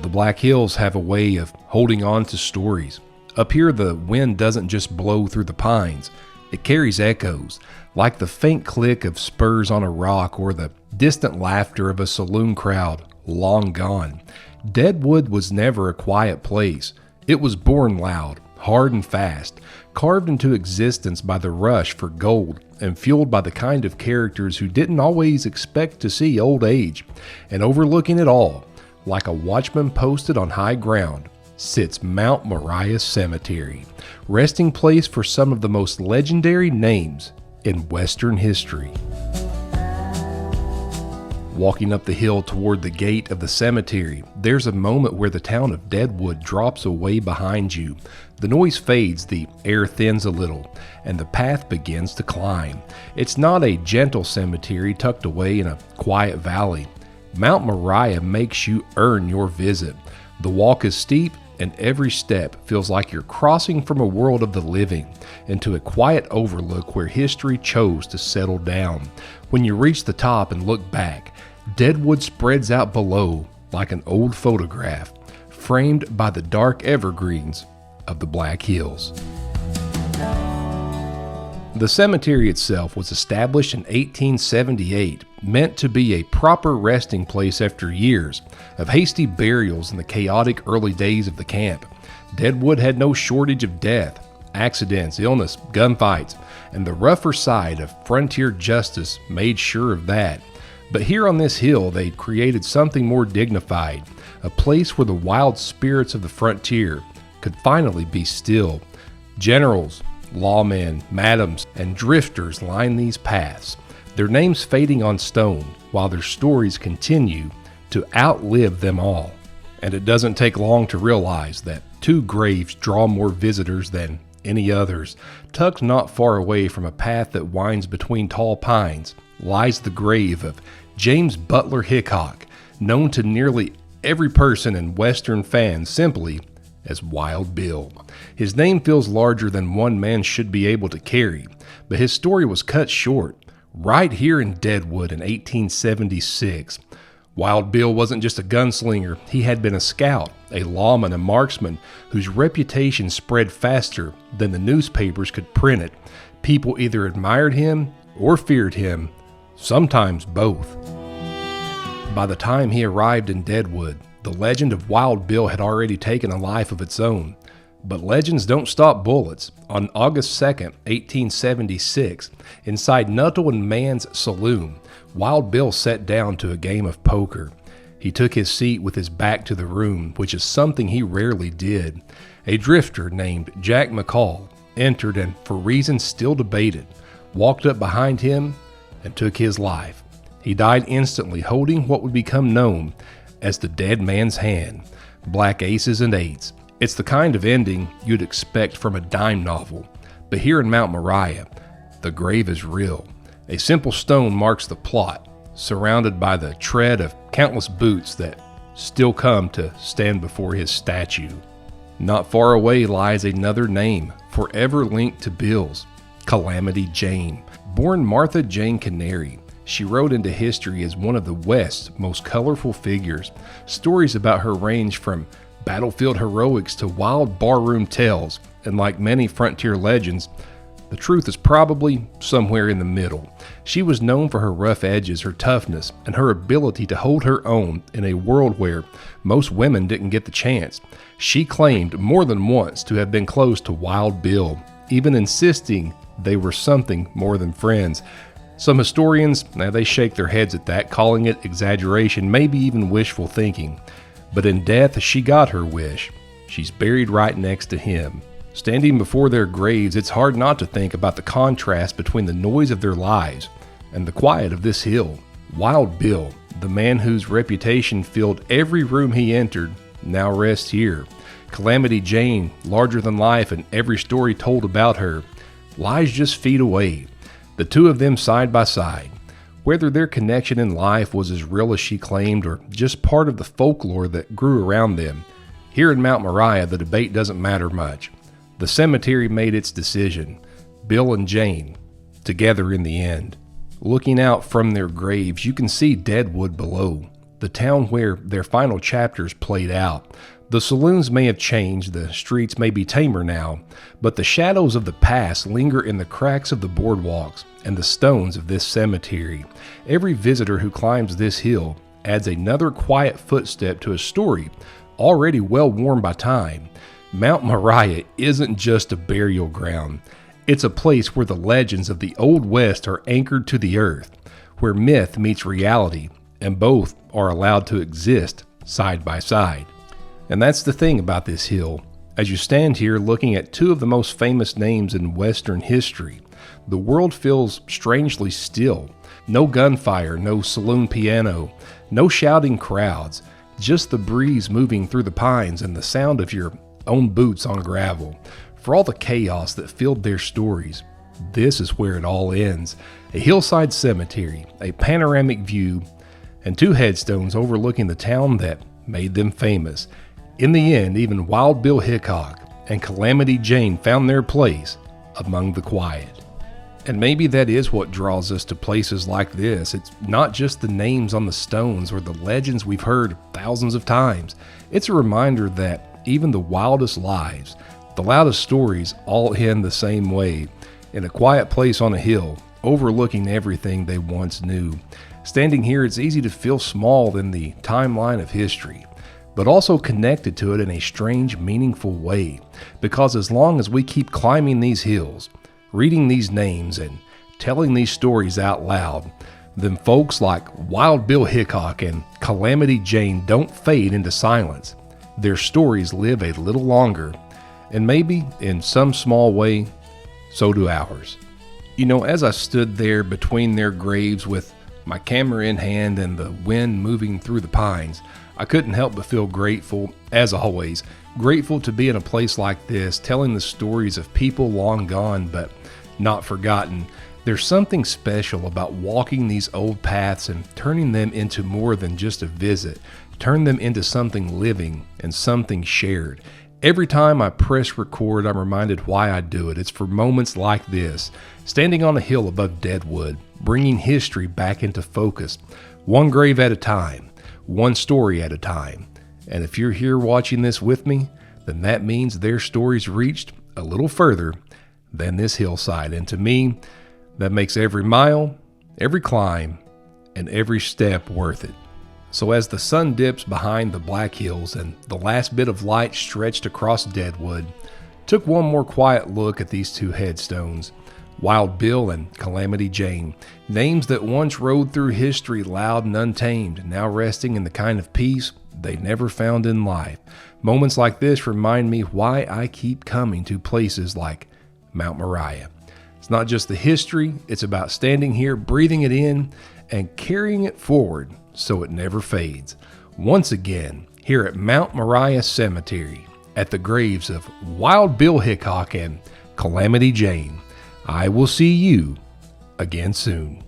The Black Hills have a way of holding on to stories. Up here, the wind doesn't just blow through the pines. It carries echoes, like the faint click of spurs on a rock or the distant laughter of a saloon crowd long gone. Deadwood was never a quiet place. It was born loud, hard and fast, carved into existence by the rush for gold and fueled by the kind of characters who didn't always expect to see old age. And overlooking it all, like a watchman posted on high ground, sits Mount Moriah Cemetery, resting place for some of the most legendary names in Western history. Walking up the hill toward the gate of the cemetery, there's a moment where the town of Deadwood drops away behind you. The noise fades, the air thins a little, and the path begins to climb. It's not a gentle cemetery tucked away in a quiet valley. Mount Moriah makes you earn your visit. The walk is steep, and every step feels like you're crossing from a world of the living into a quiet overlook where history chose to settle down. When you reach the top and look back, Deadwood spreads out below like an old photograph, framed by the dark evergreens of the Black Hills. The cemetery itself was established in 1878, meant to be a proper resting place after years of hasty burials in the chaotic early days of the camp. Deadwood had no shortage of death, accidents, illness, gunfights, and the rougher side of frontier justice made sure of that. But here on this hill, they created something more dignified, a place where the wild spirits of the frontier could finally be still. Generals, lawmen, madams, and drifters line these paths, their names fading on stone while their stories continue to outlive them all. And it doesn't take long to realize that two graves draw more visitors than any others. Tucked not far away from a path that winds between tall pines lies the grave of James Butler Hickok, known to nearly every person in Western fans simply as Wild Bill. His name feels larger than one man should be able to carry, but his story was cut short right here in Deadwood in 1876. Wild Bill wasn't just a gunslinger, he had been a scout, a lawman, a marksman whose reputation spread faster than the newspapers could print it. People either admired him or feared him, sometimes both. By the time he arrived in Deadwood, the legend of Wild Bill had already taken a life of its own. But legends don't stop bullets. On August 2nd, 1876, inside Nuttall and Mann's saloon, Wild Bill sat down to a game of poker. He took his seat with his back to the room, which is something he rarely did. A drifter named Jack McCall entered and, for reasons still debated, walked up behind him and took his life. He died instantly, holding what would become known as the dead man's hand. Black aces and eights. It's the kind of ending you'd expect from a dime novel. But here in Mount Moriah, the grave is real. A simple stone marks the plot, surrounded by the tread of countless boots that still come to stand before his statue. Not far away lies another name, forever linked to Bill's, Calamity Jane. Born Martha Jane Canary, she rode into history as one of the West's most colorful figures. Stories about her range from battlefield heroics to wild barroom tales, and like many frontier legends, the truth is probably somewhere in the middle. She was known for her rough edges, her toughness, and her ability to hold her own in a world where most women didn't get the chance. She claimed more than once to have been close to Wild Bill, even insisting they were something more than friends. Some historians, they shake their heads at that, calling it exaggeration, maybe even wishful thinking. But in death, she got her wish. She's buried right next to him. Standing before their graves, it's hard not to think about the contrast between the noise of their lives and the quiet of this hill. Wild Bill, the man whose reputation filled every room he entered, now rests here. Calamity Jane, larger than life, and every story told about her, lies just feet away. The two of them side by side. Whether their connection in life was as real as she claimed or just part of the folklore that grew around them, here in Mount Moriah the debate doesn't matter much. The cemetery made its decision. Bill and Jane, together in the end. Looking out from their graves, you can see Deadwood below. the town where their final chapters played out. The saloons may have changed, the streets may be tamer now, but the shadows of the past linger in the cracks of the boardwalks and the stones of this cemetery. Every visitor who climbs this hill adds another quiet footstep to a story already well worn by time. Mount Moriah isn't just a burial ground. It's a place where the legends of the Old West are anchored to the earth, where myth meets reality, and both are allowed to exist side by side. And that's the thing about this hill. As you stand here looking at two of the most famous names in Western history, the world feels strangely still. No gunfire, no saloon piano, no shouting crowds, just the breeze moving through the pines and the sound of your own boots on gravel. For all the chaos that filled their stories, this is where it all ends. A hillside cemetery, a panoramic view, and two headstones overlooking the town that made them famous. In the end, even Wild Bill Hickok and Calamity Jane found their place among the quiet. And maybe that is what draws us to places like this. It's not just the names on the stones or the legends we've heard thousands of times. It's a reminder that even the wildest lives, the loudest stories all end the same way, in a quiet place on a hill, overlooking everything they once knew. Standing here, it's easy to feel small in the timeline of history, but also connected to it in a strange, meaningful way. Because as long as we keep climbing these hills, reading these names, and telling these stories out loud, then folks like Wild Bill Hickok and Calamity Jane don't fade into silence. Their stories live a little longer, and maybe in some small way, so do ours. You know, as I stood there between their graves with my camera in hand and the wind moving through the pines, I couldn't help but feel grateful, as always, grateful to be in a place like this, telling the stories of people long gone but not forgotten. There's something special about walking these old paths and turning them into more than just a visit, turn them into something living and something shared. Every time I press record, I'm reminded why I do it. It's for moments like this, standing on a hill above Deadwood, bringing history back into focus, one grave at a time, one story at a time. And if you're here watching this with me, then that means their stories reached a little further than this hillside. And to me, that makes every mile, every climb, and every step worth it. So as the sun dips behind the Black Hills and the last bit of light stretched across Deadwood, took one more quiet look at these two headstones, Wild Bill and Calamity Jane, names that once rode through history loud and untamed, now resting in the kind of peace they never found in life. Moments like this remind me why I keep coming to places like Mount Moriah. It's not just the history, it's about standing here, breathing it in, and carrying it forward so it never fades. Once again, here at Mount Moriah Cemetery, at the graves of Wild Bill Hickok and Calamity Jane, I will see you again soon.